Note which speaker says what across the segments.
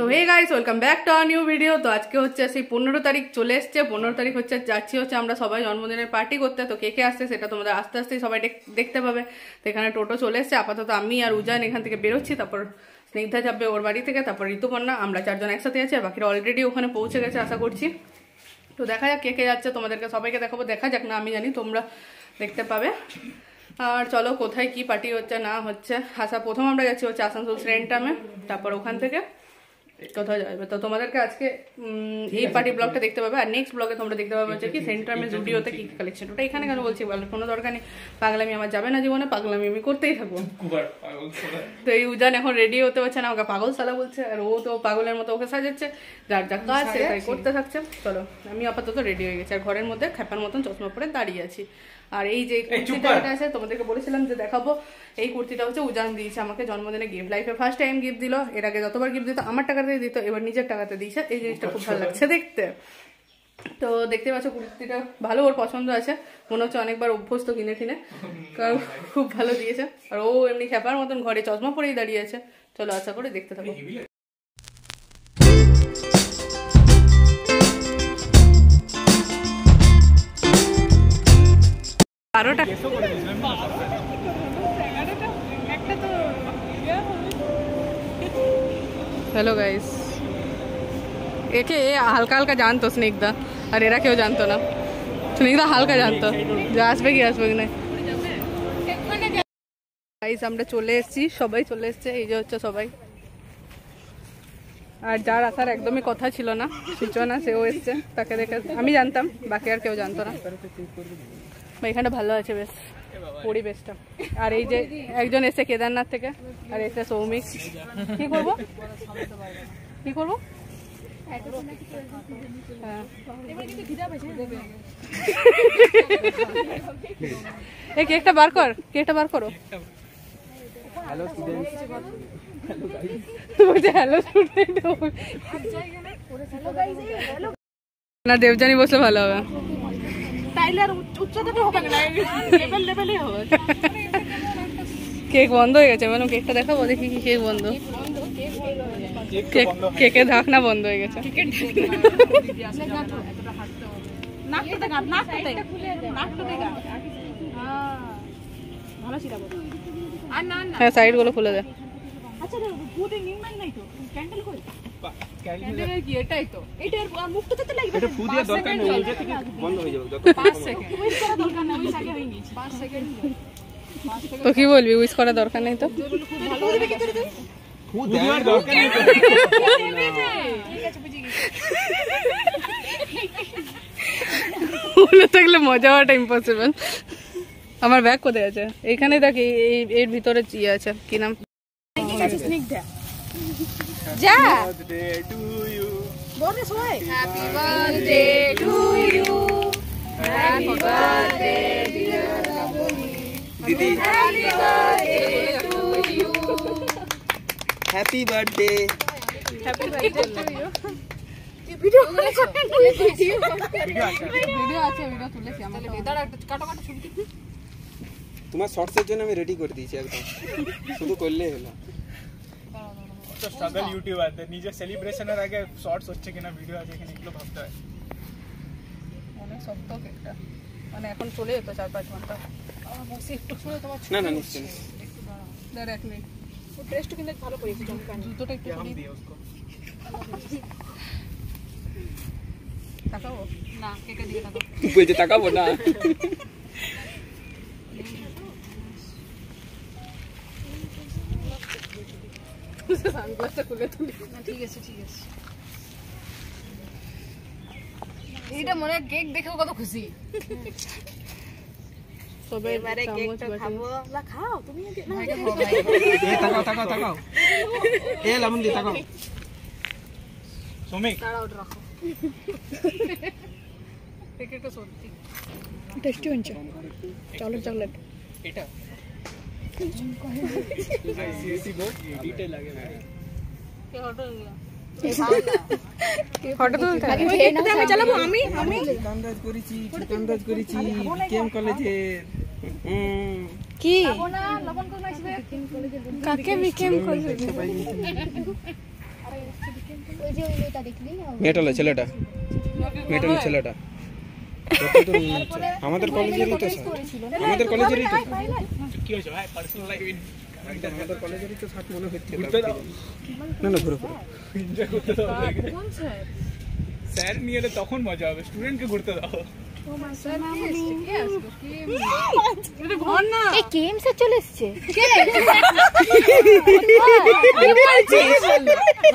Speaker 1: So hey guys, welcome back to our new video. তো আজকে হচ্ছে সেই 15 তারিখ চলে এসছে। 15 তারিখ হচ্ছে যাচ্ছি হচ্ছে আমরা সবাই জন্মদিনের পার্টি করতে। তো কে কে আসছে সেটা তোমরা আস্তে আস্তেই সবাই দেখতে পাবে। তো এখানে টোটো চলে এসছে। আপাতত আমি আর উজান এখান থেকে বেরোচ্ছি, তারপর স্নিগ্ধা যাবে ওর বাড়ি থেকে, তারপর ঋতুপর্ণা, আমরা চারজন একসাথে আছি, আর বাকিরা অলরেডি ওখানে পৌঁছে গেছে আশা করছি। তো দেখা যাক কে কে যাচ্ছে, তোমাদেরকে সবাইকে দেখাবো। দেখা যাক না, আমি জানি তোমরা দেখতে পাবে। আর চলো কোথায় কি পার্টি হচ্ছে না হচ্ছে। প্রথম আমরা যাচ্ছি হচ্ছে আসানসোল সেন্টামে, তারপর ওখান থেকে কোথাও যাবে। তো তোমাদেরকে আজকে এই পার্টি ব্লগটা দেখতে পাবে, আর নেক্সট ব্লগে তোমরা দেখতে পাবে হচ্ছে কি সেন্টামে জুডিওতে কি কালেকশন। ওটা এখানে কেন বলছি বলো, কোনো দরকার নেই। পাগলামি আমার যাবে না জীবনে, পাগলামি আমি করতেই থাকবো। তো এই উজান এখন রেডি হতে পারছে না, ওকে পাগল সালা বলছে, আর ও তো পাগলের মতো ওকে সাজাচ্ছে, যার যা কাজ সেটাই করতে থাকছে। চলো আমি আপাতত রেডি হয়ে গেছি, আর ঘরের মধ্যে খ্যাপার মতন চশমা পরে দাঁড়িয়ে আছি। আর এই যে কুর্তিটা এটা আছে, তোমাদেরকে বলেছিলাম যে দেখাবো, এই কুর্তিটা হচ্ছে উজান দিয়েছে আমাকে জন্মদিনে গিফট। লাইফে ফার্স্ট টাইম গিফট দিল। এর আগে যতবার গিফট দিত আমার টাকাতেই দিত, এবার নিজের টাকাতে দিয়েছে। এই জিনিসটা খুব ভালো লাগছে দেখতে। তো দেখতে পাচ্ছ কুর্তিটা ভালো, ওর পছন্দ আছে, মনে হচ্ছে অনেকবার অভ্যস্ত কিনে ঠিনে, কারণ খুব ভালো দিয়েছে। আর ও এমনি খ্যাপার মতন ঘরে চশমা পরেই দাঁড়িয়ে আছে। চলো আশা করে দেখতে থাকো। हेलो गाइस, एके हल्का हल्का जानतो स्निग्धा, और एरा क्यों जानतो ना। स्निग्धा हल्का जानतो যে আসবে কি আসবে কি না। গাইস আমরা চলে এসেছি, সবাই চলে এসেছে, এই যে হচ্ছে সবাই। আর যার আসার একদমই কথা ছিল না, সূচনা, সেও এসছে। তাকে দেখে আমি জানতাম, বাকি আর কেউ জানতো না। এখানটা ভালো আছে বেশ পরিবেশটা। আর এই যে একজন এসে কেদারনাথ থেকে, আর এসে সৌমিক। কি করবো কি করবো এই কেকটা বার কর, কেকটা বার করো। হ্যালো স্টুডেন্টস, হ্যালো স্টুডেন্ট না, দেবজানি বসলে ভালো হবে। কেক বন্ধ হয়ে গেছে, মানে কেকটা দেখাবো, দেখি কি কেক বন্ধ। কেকের ঢাকনা বন্ধ হয়ে গেছে। হ্যাঁ সাইড গুলো খুলে দে। তো কি বলবি, উইশ করার দরকার নেই তো। থাকলে মজা হওয়াটা ইম্পসিবল। আমার ব্যাগ কোথায় আছে? এইখানে দেখি, এর ভিতরে ইয়ে আছে, কি নাম, যা happy birthday to you, happy birthday dear দিদি, happy birthday to you, happy birthday, happy birthday to you. Video আছে, ভিডিও তুলেছি আমরা। দাঁড়া একটা কাটো কাটো ছবি। তোমার শর্টসের জন্য আমি রেডি করে দিয়েছি একদম, শুধু করলেই হলো। তো স্ট্রাগল ইউটিউবারদের নিজের সেলিব্রেশনের আগে শর্টস হচ্ছে কিনা, ভিডিও আছে কিনা, এগুলো ভাবতে হয়। অনেক শক্ত কেকটা, মানে এখন চলে যেত 4-5 ঘন্টা। বসে একটু শুনে তোমার না না নিশ্চয় দাঁড়া এক মিনিট। ও টেস্ট কিন্তু ভালো করেছে, চমকান জুতোটা একটু খুলি দিও उसको। তাকাও না, কেকের দিকে তাকাও। তুই বলতে তাকাবো না। এইটা মনে হয় কেক দেখেও কত খুশি। এবারে কেকটা খাবো। লা খাও তুমি, তাকাও তাকাও তাকাও, এ লামন দি তাকাও। সুমিক দাঁড়াও, রাখো। কেকটা সত্যি টেস্টি হচ্ছে। চকলেট এটা सीसी बहुत डिटेल लगे भाई के हटो गया हटो तो আমি চালাবো। আমি কান্দাজ করেছি কেম কলেজে কি না লবণ কোন আসবে কাকে বিকেম কলেজে
Speaker 2: মেয়েটা ছেলেটা ছেলেটা আমাদের কলেজেরই তো আমাদের কলেজেরই তো কি হয়েছে ভাই পার্সোনাল লাইফ আমাদের কলেজেরই তো সাথ মনে হচ্ছে না না ঘুরে এনজয় করতে দাও কোন স্যার স্যার নিয়ে এলে তখন মজা হবে স্টুডেন্টকে ঘুরতে দাও ও মা স্যার কে আসলো কি এটা ঘর না এই গেম সে চলে এসেছে কে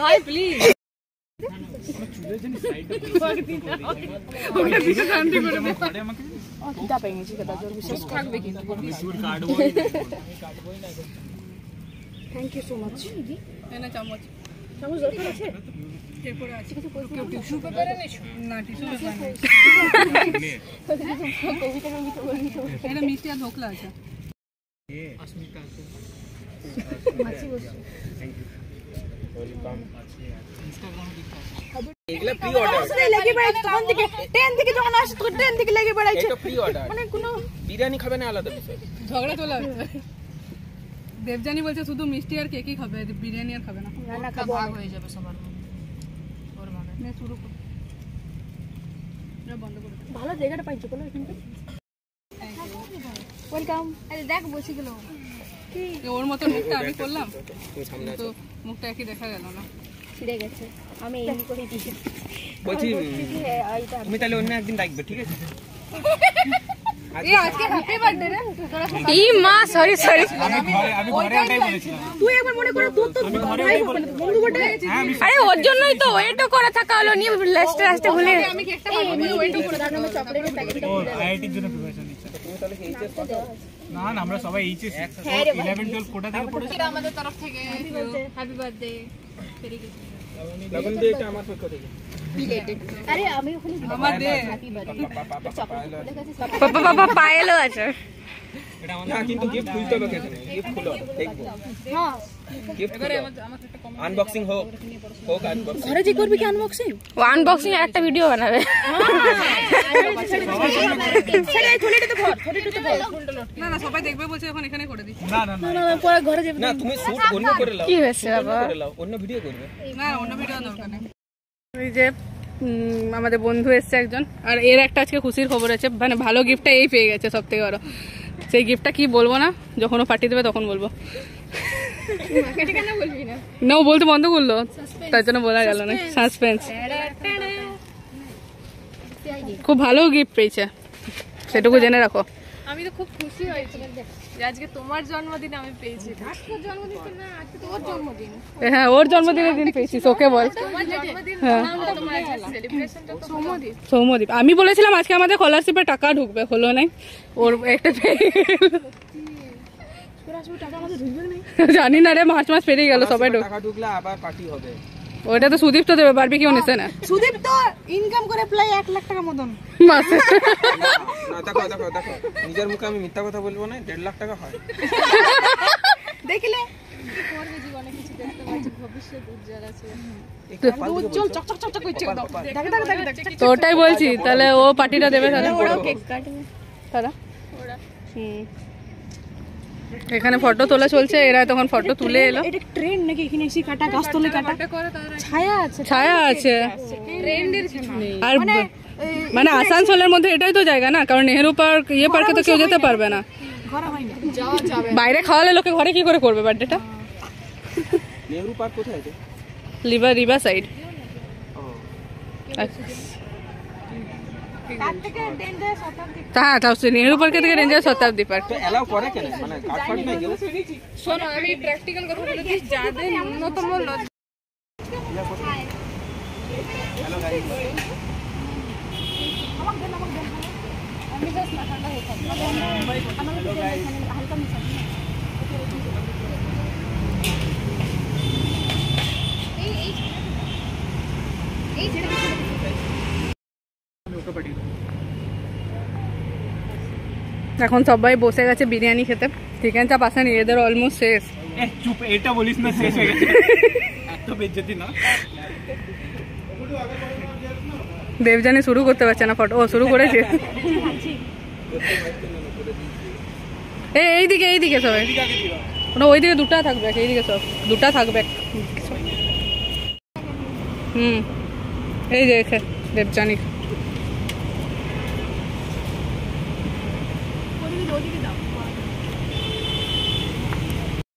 Speaker 2: ভাই প্লিজ চুলের জন্য সাইডে ওটা দিকে শান্তি করে দে আমাকে কিটা পেয়েছি কথা জোর বিশেষ থাকবে কিন্তু সুর কাটবো না থ্যাংক ইউ সো মাচ এনা চামচ দরকার আছে কে পড়ে আছে কিছু টিস্যু পেপারে নিছো না টিস্যু পেপার নেই কবিতা বলনি তো এটা মিষ্টি আর ঢোকলা আছে এ अस्मिता আছে মাছি বসে থ্যাংক ইউ ওয়েলকাম ইনস্টাগ্রামে দিতে এগুলা প্রি অর্ডার লাগি বেড়াইছে তখন থেকে 10 থেকে যখন আসে তো 10 থেকে লাগি বেড়াইছে এটা প্রি অর্ডার মানে কোনো বিরিয়ানি খাবে না আলাদা বিষয় ঝগড়া চলে আসছে দেবজানি বলছে শুধু মিষ্টি আর কেকই খাবে বিরিয়ানি আর খাবে না না খাবো ভাগ হয়ে যাবে সবার ওর মানে নে শুরু কর না বন্ধ করে ভালো জায়গাটা পাইছো কোন কিন্তু ওয়েলকাম আরে দেখ বসে গেল কি ওর মত মুখটা আমি করলাম তো মুখটা একই দেখা গেল না ছিড়ে গেছে আমি এই করে দিয়েছি বলছি তুমি তাহলে অন্য একদিন ডাকবে ঠিক আছে এই আজকে হ্যাপি বার্থডে রে ই মা সরি আমি ঘরে ওটাই বলেছিলাম তুই একবার মনে করে তোর তো ভাই বন্ধু বটে আরে ওর জন্যই তো ওয়েটও করে থাকা হলো নি লাস্টে ভুলে আমি কেকটা খাবো ওয়েটও করে দাও আমি চকলেটের প্যাকেটটা খুলে দাও আইআইটির জন্য প্রিপারেশন নিচ্ছি তুমি তাহলে এইচএস কত না না আমরা সবাই এইচএস 11 12 কোটা থেকে পড়েছি এটা আমাদের তরফ থেকে হ্যাপি বার্থডে ফেরি গেছি লগন দে এটা আমার পক্ষ থেকে আরে আমি ওখানে আমাদের হ্যাপি বার্থডে পাপা পায়েলও আছে এটা আমাদের কিন্তু গিফট খুলতে হবে কেন গিফট খুলো দেখবো হ্যাঁ গিফট করে আমাকে একটা কমেন্ট আনবক্সিং হোক আনবক্সিং ঘরে যে করবি কি আনবক্সিং ও আনবক্সিং এর একটা ভিডিও বানাবে ছেড়ে খুলেটা তো ভর ছোটটা তো ভর না না সবাই দেখবে বলছে এখন এখানে করে দিই না পরে ঘরে যাবে না তুমি শুট অন্য করে লাও কি হয়েছে বাবা অন্য ভিডিও করবে না অন্য ভিডিও দরকার নেই এই যে আমাদের বন্ধু এসছে একজন আর এর একটা আজকে খুশির খবর আছে মানে ভালো গিফটটা এই পেয়ে গেছে সবথেকে বড় সেই গিফটটা কি বলবো না যখন ও পার্টি দেবে তখন বলবো না ও বলতে বন্ধ করলো তার জন্য বলা গেল না সাসপেন্স খুব ভালো গিফট পেয়েছে সেটুকু জেনে রাখো আমি তো খুব খুশি হয়েছি যে আজকে তোমার জন্মদিন আমি পেয়েছি আজকে জন্মদিন না আজকে তো ওর জন্মদিন হ্যাঁ ওর জন্মদিনের দিন পেয়েছি ওকে বল তোমার জন্মদিন নামটা তোমার সেলিব্রেশনটা তো সৌমদীপ আমি বলেছিলাম আজকে আমাদের স্কলারশিপে টাকা ঢুকবে হলো না ওর একটা পেয়ে জানি না রে মাস পেরিয়ে গেল সবাই টাকা ঢুকলে আবার পার্টি হবে ওটা তো সুদীপ তো দেবে বারবিকিউ নিছে না সুদীপ তো ইনকাম করে প্রায় 1 লাখ টাকা মতন মাসে না দেখো নিজের মুখে আমি মিথ্যা কথা বলবো না 1.5 লাখ টাকা হয় দেখলে কি করবে জীবনে কিছু দেখতে পাচ্ছি ভবিষ্যৎ উজ্জ্বল আছে উজ্জ্বল চকচক করছে দেখ তো ওটাই বলছি তাহলে ও পার্টিটা দেবে তাহলে ওরাও কেক কাটবে তারা ওরা এখানে ফটো তোলা চলছে এরা তখন ফটো তুলে এলো এটা ট্রেন নাকি এখানে এসে কাটা গাছ তোলে কাটা ছায়া আছে ট্রেন্ডের আর মানে আসানসোলের মধ্যে এটাই তো জায়গা না কারণ নেহেরু পার্ক পার্কে তো কেউ যেতে পারবে না বাইরে খাওয়ালে লোকে ঘরে কি করে করবে বার্থডেটা নেহেরু পার্ক কোথায় আছে রিভার সাইড নেহেরু পার্কে থেকে রেঞ্জার শতাব্দী পার্ক শোনো আমি প্র্যাকটিক্যাল কথা বলে দিই যাদের ন্যূনতম এখন সবাই বসে গেছে বিরিয়ানি খেতে চিকেন চাপ আসেনি এদের অলমোস্ট শেষ চুপ এটা বলিস না শেষ হয়ে গেছে এত বেজ্জতি না দেবজানি শুরু করতে পারছে না ফটো ও শুরু করেছে এইদিকে সবাই ওইদিকে দুটা থাকবে এইদিকে সব দুটা থাকবে
Speaker 1: এই যে দেবযানী
Speaker 2: ওদিকে দাও